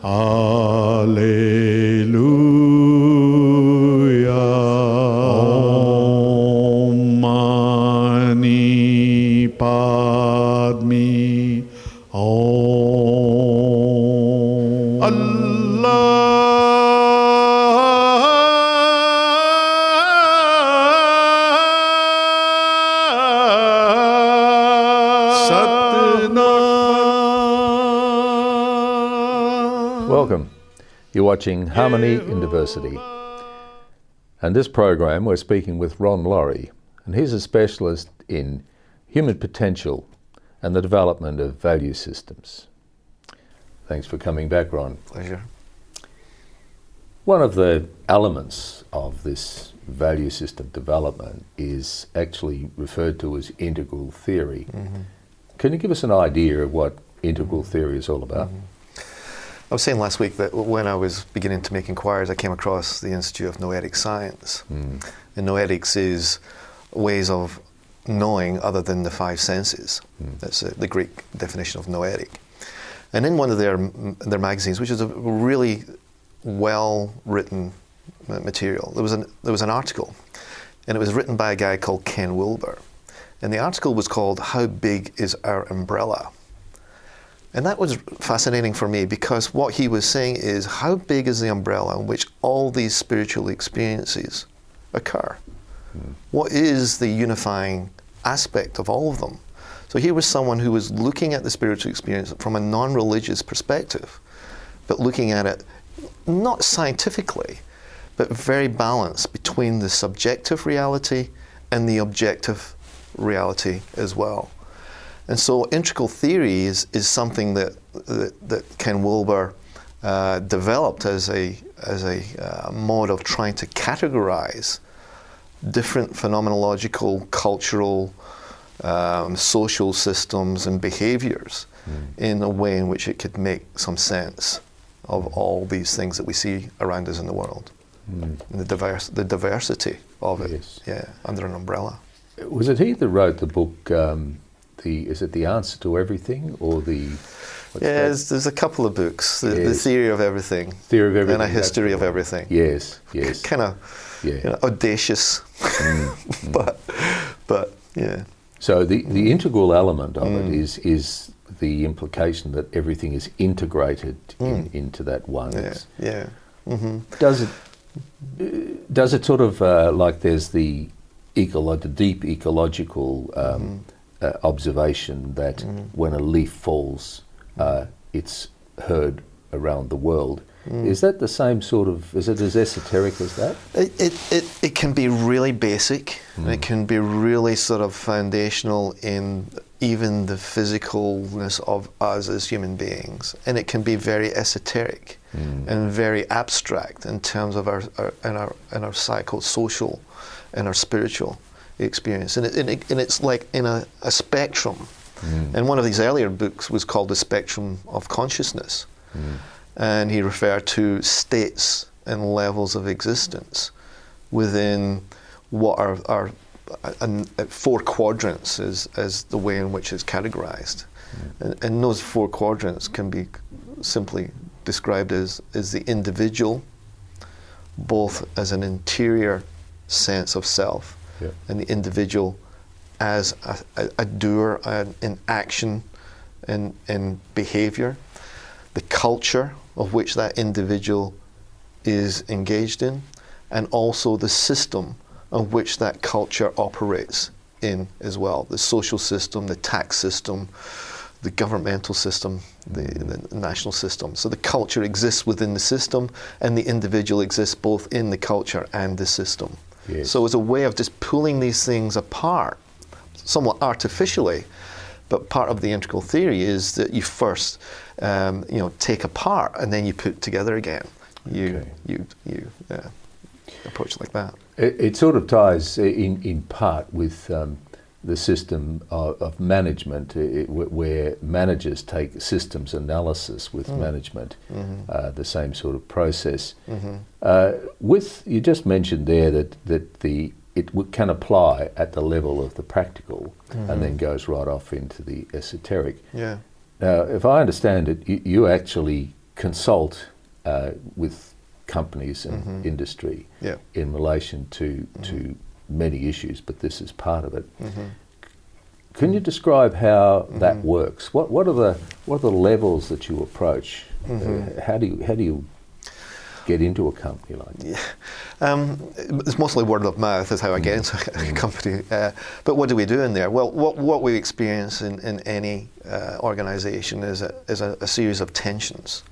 Alleluia. Om Mani Padme. Om. Allah. Welcome. You're watching Harmony in Diversity. And this program we're speaking with Ron Laurie, and he's a specialist in human potential and the development of value systems. Thanks for coming back, Ron. Pleasure. One of the elements of this value system development is actually referred to as integral theory. Mm-hmm. Can you give us an idea of what integral theory is all about? Mm-hmm. I was saying last week that when I was beginning to make inquiries, I came across the Institute of Noetic Science. And noetics is ways of knowing other than the five senses. That's the Greek definition of noetic. And in one of their magazines, which is a really well-written material, there was an article, and it was written by a guy called Ken Wilber. And the article was called "How Big is Our Umbrella?" And that was fascinating for me, because what he was saying is, how big is the umbrella in which all these spiritual experiences occur? What is the unifying aspect of all of them? So here was someone who was looking at the spiritual experience from a non-religious perspective, but looking at it not scientifically, but very balanced between the subjective reality and the objective reality as well. And so integral theory is something that Ken Wilber developed as a mode of trying to categorize different phenomenological, cultural, social systems and behaviors in a way in which it could make some sense of all these things that we see around us in the world. And the diversity of it, under an umbrella. Was it he that wrote the book, is it The Answer to Everything, or the... There's a couple of books. The Theory of Everything. Theory of Everything. And A History of Everything. Yes. Kind of audacious, but yeah. So the integral element of it is the implication that everything is integrated into that one. Yeah. Mm-hmm. Does it sort of like there's the deep ecological observation that when a leaf falls, it's heard around the world. Is that the same sort of, is it as esoteric as that? It can be really basic. It can be really sort of foundational in even the physicalness of us as human beings. And it can be very esoteric and very abstract in terms of our psychosocial and our spiritual experience. And it's like in a spectrum. And one of these earlier books was called The Spectrum of Consciousness. And he referred to states and levels of existence within what are four quadrants as the way in which it's categorized. And those four quadrants can be simply described as the individual, both as an interior sense of self, and the individual as a doer in action and in behavior, the culture of which that individual is engaged in, and also the system of which that culture operates in as well. The social system, the tax system, the governmental system, the national system. So the culture exists within the system, and the individual exists both in the culture and the system. So it's a way of just pulling these things apart, somewhat artificially, but part of the integral theory is that you first take apart and then you put together again. You approach it like that. It sort of ties in part with the system of management, where managers take systems analysis with management, the same sort of process. You just mentioned there that it can apply at the level of the practical and then goes right off into the esoteric. Now, if I understand it, you actually consult with companies and industry Yeah. in relation to many issues, but this is part of it. Can you describe how that works? What are the levels that you approach? How do you get into a company like that? Yeah. It's mostly word of mouth is how I get into a company. But what do we do in there? Well, what we experience in any organisation is a series of tensions.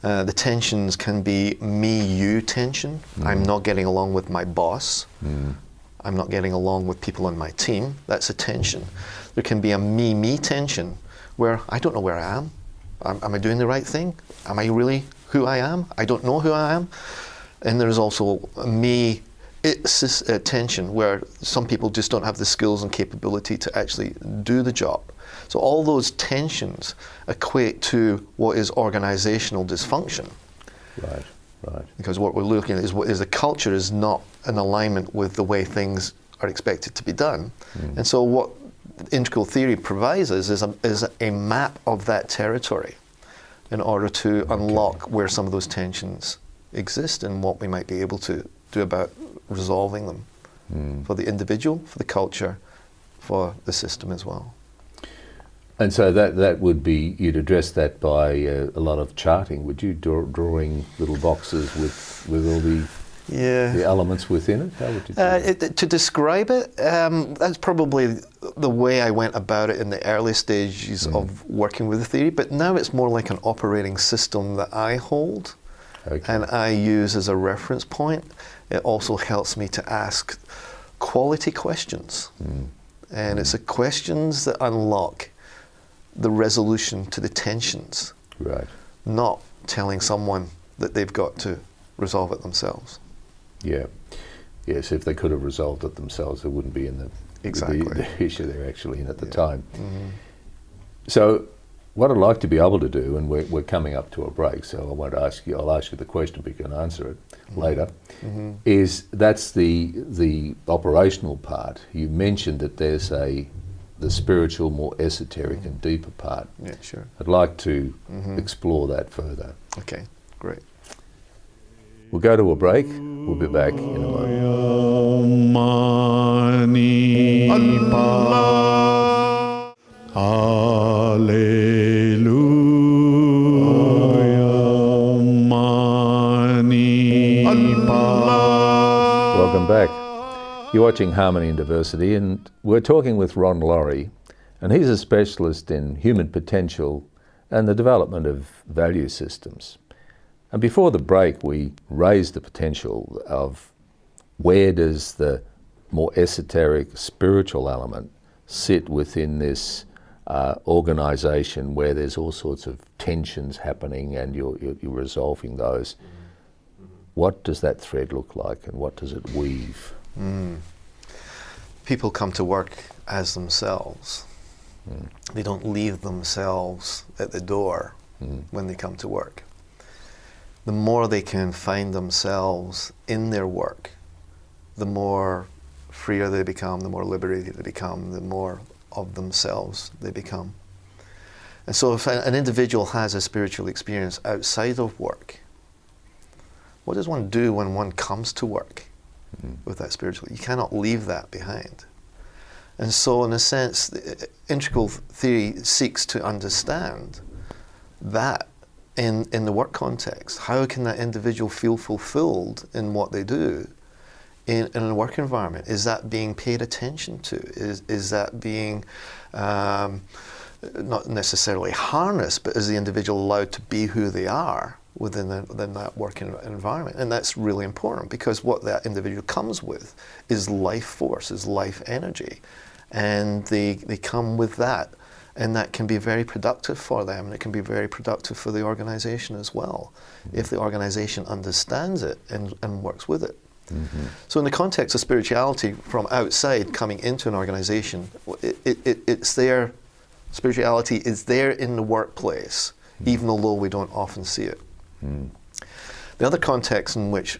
The tensions can be me-you tension. I'm not getting along with my boss. I'm not getting along with people on my team. That's a tension. There can be a me-me tension where I don't know where I am. Am I doing the right thing? Am I really who I am? I don't know who I am. And there's also a tension where some people just don't have the skills and capability to actually do the job. So all those tensions equate to what is organizational dysfunction. Right. Because what we're looking at is the culture is not in alignment with the way things are expected to be done. And so what integral theory provides us is a map of that territory in order to unlock where some of those tensions exist and what we might be able to do about resolving them for the individual, for the culture, for the system as well. And so that would be, you'd address that by a lot of charting, would you? Drawing little boxes with all the elements within it? How would you do that? To describe it, that's probably the way I went about it in the early stages of working with the theory, but now it's more like an operating system that I hold and I use as a reference point. It also helps me to ask quality questions. And it's the questions that unlock the resolution to the tensions, not telling someone that they've got to resolve it themselves. Yeah. Yes, if they could have resolved it themselves, they wouldn't be in the issue they're actually in at the time. So what I'd like to be able to do, and we're coming up to a break, so I'll ask you the question, but you can answer it later, is that's the operational part. You mentioned that there's the spiritual, more esoteric and deeper part. Yeah, sure. I'd like to explore that further. Okay, great. We'll go to a break. We'll be back in a moment. Welcome back. You're watching Harmony and Diversity, and we're talking with Ron Laurie, and he's a specialist in human potential and the development of value systems. And before the break, we raised the potential of where does the more esoteric spiritual element sit within this organisation where there's all sorts of tensions happening and you're resolving those. What does that thread look like and what does it weave? People come to work as themselves. They don't leave themselves at the door when they come to work. The more they can find themselves in their work, the more freer they become, the more liberated they become, the more of themselves they become. And so if an individual has a spiritual experience outside of work, what does one do when one comes to work with that spiritual? You cannot leave that behind. And so in a sense, integral theory seeks to understand that in the work context. How can that individual feel fulfilled in what they do in a work environment? Is that being paid attention to? Is that being not necessarily harnessed, but is the individual allowed to be who they are within that working environment? And that's really important, because what that individual comes with is life force, is life energy. And they come with that. And that can be very productive for them, and it can be very productive for the organization as well, if the organization understands it and works with it. So in the context of spirituality from outside coming into an organization, it's there, spirituality is there in the workplace, even although we don't often see it. The other context in which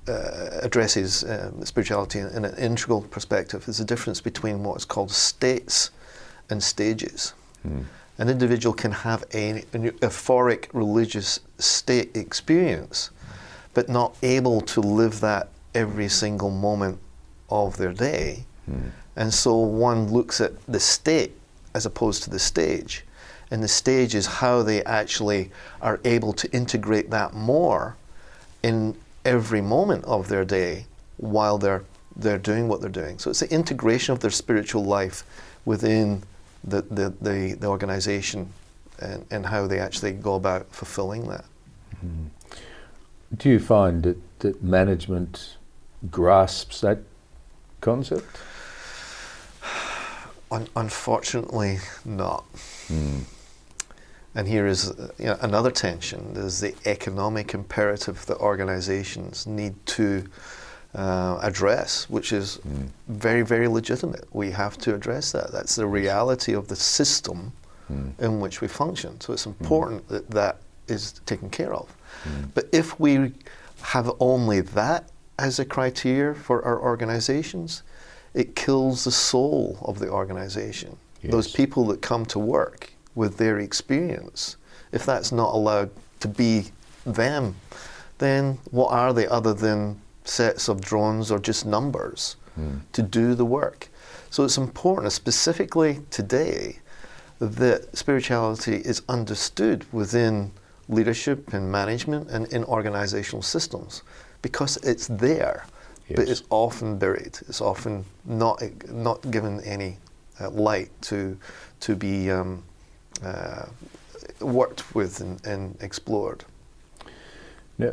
addresses spirituality in an integral perspective is the difference between what's called states and stages. An individual can have an euphoric religious state experience, but not able to live that every single moment of their day. And so one looks at the state as opposed to the stage. And the stage is how they actually are able to integrate that more in every moment of their day while they're doing what they're doing. So it's the integration of their spiritual life within the organization and how they actually go about fulfilling that. Do you find that management grasps that concept? Unfortunately, not. And here is another tension. There's the economic imperative that organizations need to address, which is very, very legitimate. We have to address that. That's the reality of the system in which we function. So it's important that that is taken care of. But if we have only that as a criteria for our organizations, it kills the soul of the organization. Yes. Those people that come to work with their experience, if that's not allowed to be them, then what are they other than sets of drones or just numbers to do the work? So it's important, specifically today, that spirituality is understood within leadership and management and in organizational systems, because it's there, but it's often buried. It's often not given any light to be worked with and explored. Now,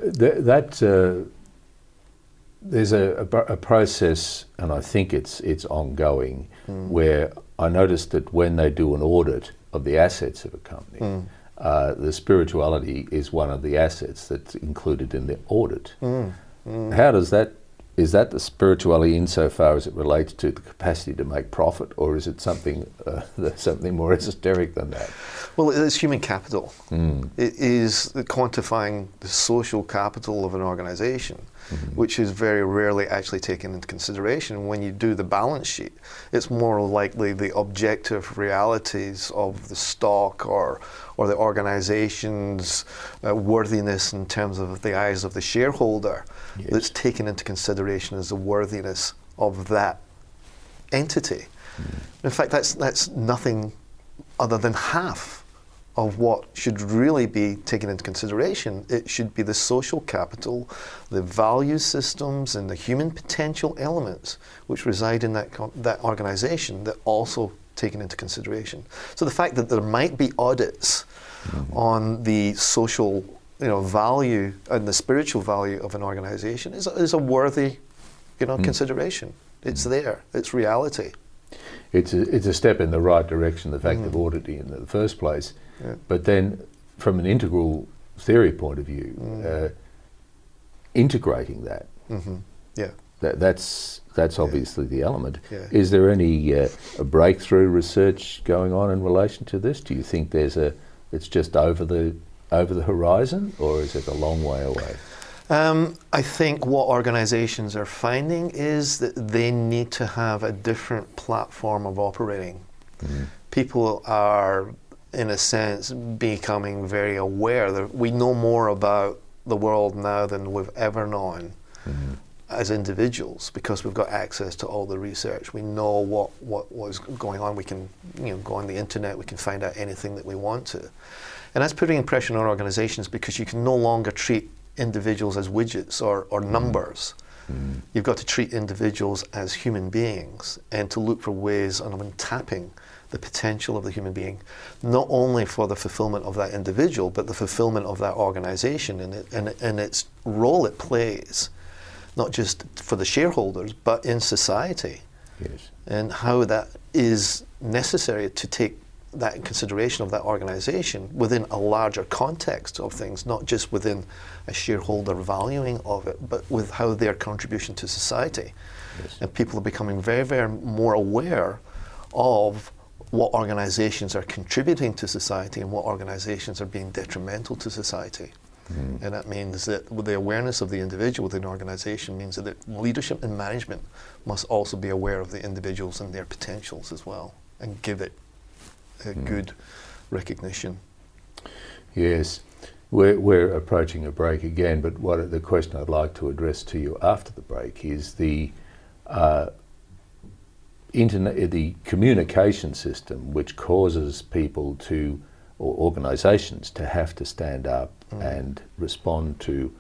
there's a process, and I think it's ongoing, where I noticed that when they do an audit of the assets of a company, the spirituality is one of the assets that's included in the audit. How does that, is that the spirituality insofar as it relates to the capacity to make profit, or is it something something more esoteric than that? Well, it's human capital. It is quantifying the social capital of an organization, which is very rarely actually taken into consideration. When you do the balance sheet, it's more likely the objective realities of the stock or the organization's worthiness in terms of the eyes of the shareholder that's taken into consideration as the worthiness of that entity. In fact, that's nothing other than half of what should really be taken into consideration. It should be the social capital, the value systems, and the human potential elements which reside in that organization that also taken into consideration. So the fact that there might be audits on the social value and the spiritual value of an organization is a worthy consideration. It's there. It's reality. It's a step in the right direction, the fact of auditing in the first place. But then, from an integral theory point of view, integrating that, that's obviously the element. Is there any a breakthrough research going on in relation to this? Do you think it's just over the horizon, or is it a long way away? I think what organizations are finding is that they need to have a different platform of operating. People are, in a sense, becoming very aware that we know more about the world now than we've ever known as individuals, because we've got access to all the research. We know what was going on. We can go on the internet, we can find out anything that we want to. And that's putting pressure on organizations, because you can no longer treat individuals as widgets or numbers. You've got to treat individuals as human beings and to look for ways of tapping the potential of the human being, not only for the fulfillment of that individual, but the fulfillment of that organization and its role it plays, not just for the shareholders, but in society. And how that is necessary to take that in consideration of that organization within a larger context of things, not just within a shareholder valuing of it, but with how their contribution to society. And people are becoming very, very more aware of what organizations are contributing to society and what organizations are being detrimental to society. And that means that with the awareness of the individual within an organization means that leadership and management must also be aware of the individuals and their potentials as well, and give it a good recognition. Yes. We're approaching a break again, but the question I'd like to address to you after the break is the internet, the communication system, which causes people to, or organisations, to have to stand up and respond to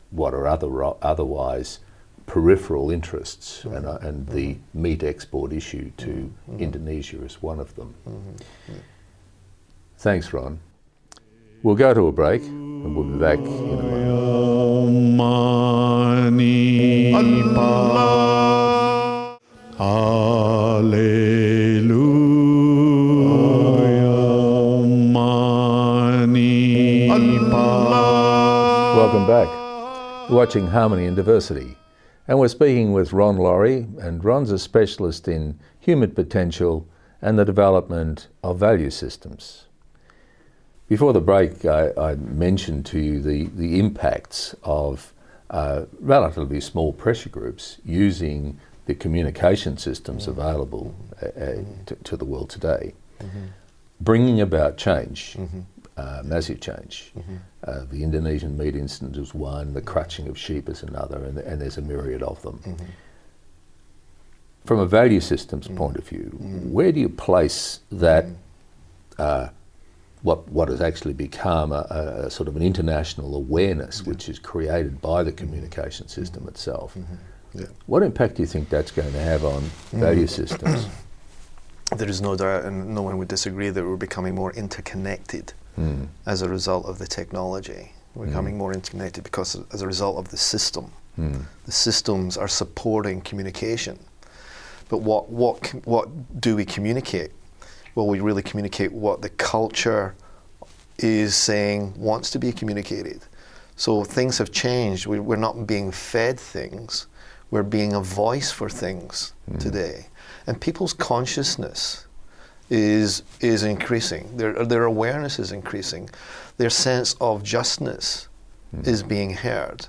what are otherwise peripheral interests, and the meat export issue to Indonesia is one of them. Thanks, Ron. We'll go to a break and we'll be back in a moment. Welcome back. We're watching Harmony and Diversity, and we're speaking with Ron Laurie, and Ron's a specialist in human potential and the development of value systems. Before the break, I mentioned to you the impacts of relatively small pressure groups using the communication systems available to the world today, bringing about change, massive change. The Indonesian meat incident is one, the crutching of sheep is another, and there's a myriad of them. From a value systems point of view, where do you place that what has actually become a sort of an international awareness which is created by the communication system itself? What impact do you think that's going to have on value systems? There is no doubt, and no one would disagree, that we're becoming more interconnected as a result of the technology. We're becoming more interconnected because as a result of the system. The systems are supporting communication. But what do we communicate? Well, we really communicate what the culture is saying wants to be communicated. So things have changed. We're not being fed things. We're being a voice for things today. And people's consciousness is increasing. Their awareness is increasing. Their sense of justness is being heard.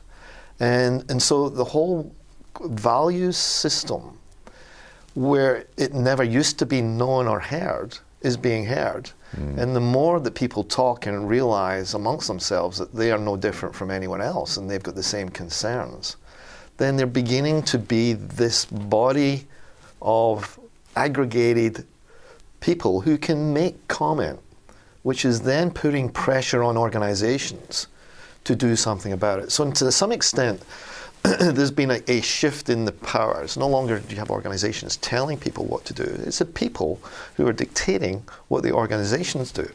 And so the whole values system, where it never used to be known or heard, is being heard. And the more that people talk and realize amongst themselves that they are no different from anyone else and they've got the same concerns, then they're beginning to be this body of aggregated people who can make comment, which is then putting pressure on organizations to do something about it. So to some extent, there's been a shift in the power. It's no longer do you have organizations telling people what to do. It's the people who are dictating what the organizations do.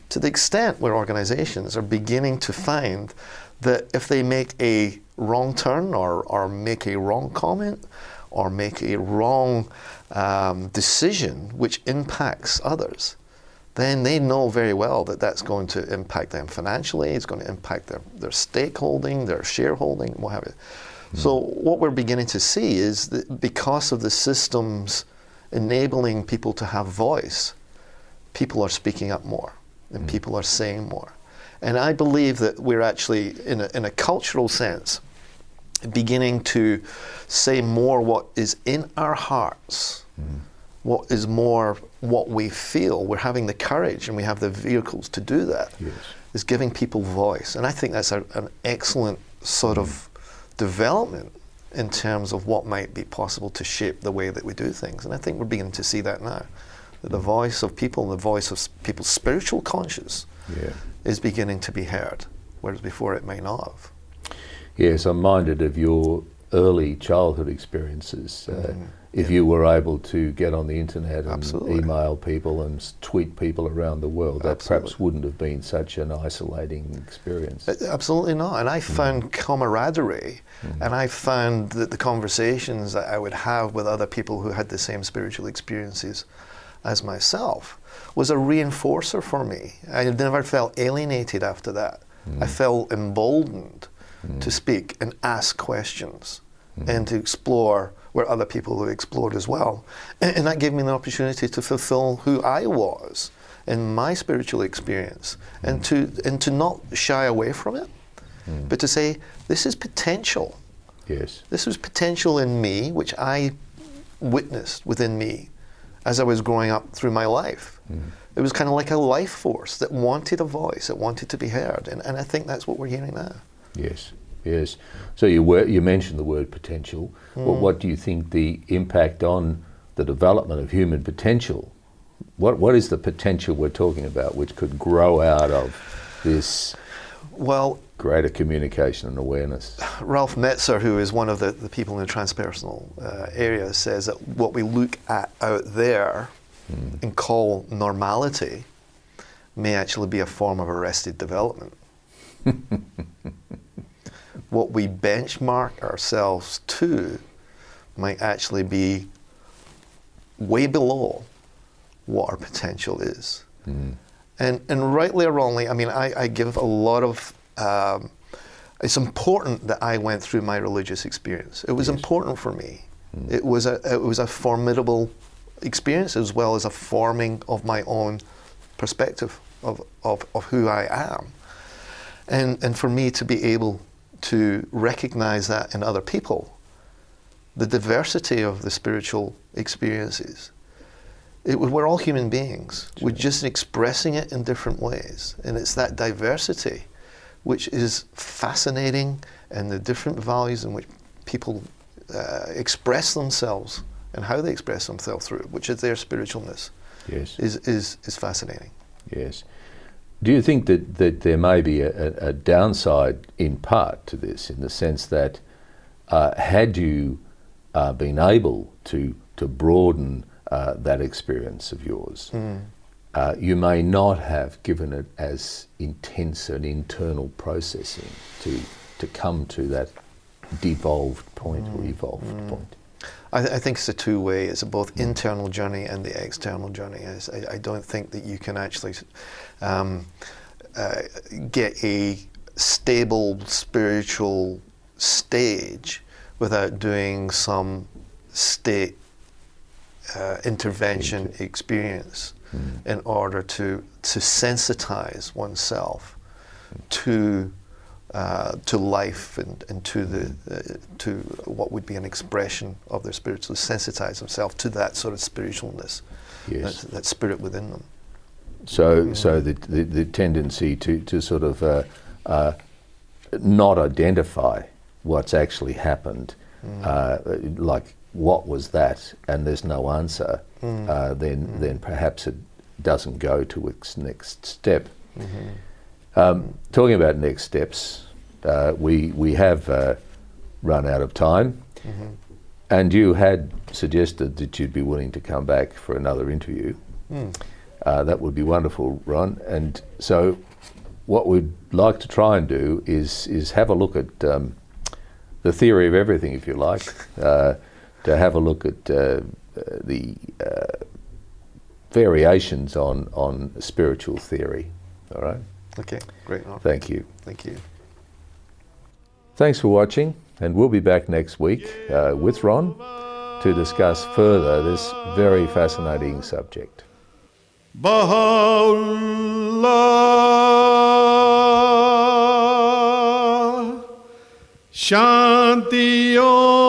To the extent where organizations are beginning to find that if they make a wrong turn or make a wrong comment or make a wrong decision which impacts others, then they know very well that that's going to impact them financially, it's going to impact their stakeholding, their shareholding, what have you. So what we're beginning to see is that because of the systems enabling people to have voice, people are speaking up more and people are saying more. And I believe that we're actually, in a cultural sense, beginning to say more what is in our hearts, what is more what we feel. We're having the courage and we have the vehicles to do that. Is giving people voice. And I think that's an excellent sort of development in terms of what might be possible to shape the way that we do things. And I think we're beginning to see that now. That the voice of people, the voice of people's spiritual conscience is beginning to be heard, whereas before it may not have. Yes, I'm minded of your early childhood experiences. If you were able to get on the internet and email people and tweet people around the world, that perhaps wouldn't have been such an isolating experience. Absolutely not. And I found camaraderie, and I found that the conversations that I would have with other people who had the same spiritual experiences as myself was a reinforcer for me. I never felt alienated after that. I felt emboldened to speak and ask questions and to explore where other people have explored as well. And that gave me an opportunity to fulfill who I was in my spiritual experience and to not shy away from it, but to say, this is potential. Yes. This was potential in me, which I witnessed within me. as I was growing up through my life. It was kind of like a life force that wanted a voice, that wanted to be heard, and I think that's what we're hearing now. Yes, yes. So you mentioned the word potential. Well, what do you think the impact on the development of human potential? What is the potential we're talking about, which could grow out of this greater communication and awareness? Ralph Metzer, who is one of the people in the transpersonal area, says that what we look at out there and call normality may actually be a form of arrested development. What we benchmark ourselves to might actually be way below what our potential is. And rightly or wrongly, I mean, I give a lot of, it's important that I went through my religious experience. It was important for me. It was a formidable experience, as well as a forming of my own perspective of who I am. And for me to be able to recognize that in other people, the diversity of the spiritual experiences. We're all human beings. Sure. We're just expressing it in different ways. And it's that diversity which is fascinating, and the different values in which people express themselves and how they express themselves through it, which is their spiritualness, is fascinating. Yes. Do you think that there may be a downside in part to this, in the sense that had you been able to broaden that experience of yours, you may not have given it as intense an internal processing to come to that devolved point or evolved point? I think it's a two-way. It's a both internal journey and the external journey. I don't think that you can actually get a stable spiritual stage without doing some state intervention experience in order to sensitize oneself to life and to what would be an expression of their spirit, to sensitize themselves to that sort of spiritualness, that spirit within them. So the tendency to sort of not identify what's actually happened, like what was that, and there's no answer, then perhaps it doesn't go to its next step. Talking about next steps, we have run out of time, and you had suggested that you'd be willing to come back for another interview. That would be wonderful, Ron. And so what we'd like to try and do is have a look at the theory of everything, if you like, to have a look at the variations on spiritual theory. All right? Okay, great. Thank you. Thank you. Thanks for watching, and we'll be back next week with Ron to discuss further this very fascinating subject. Baha'u'llah, Shanti Om.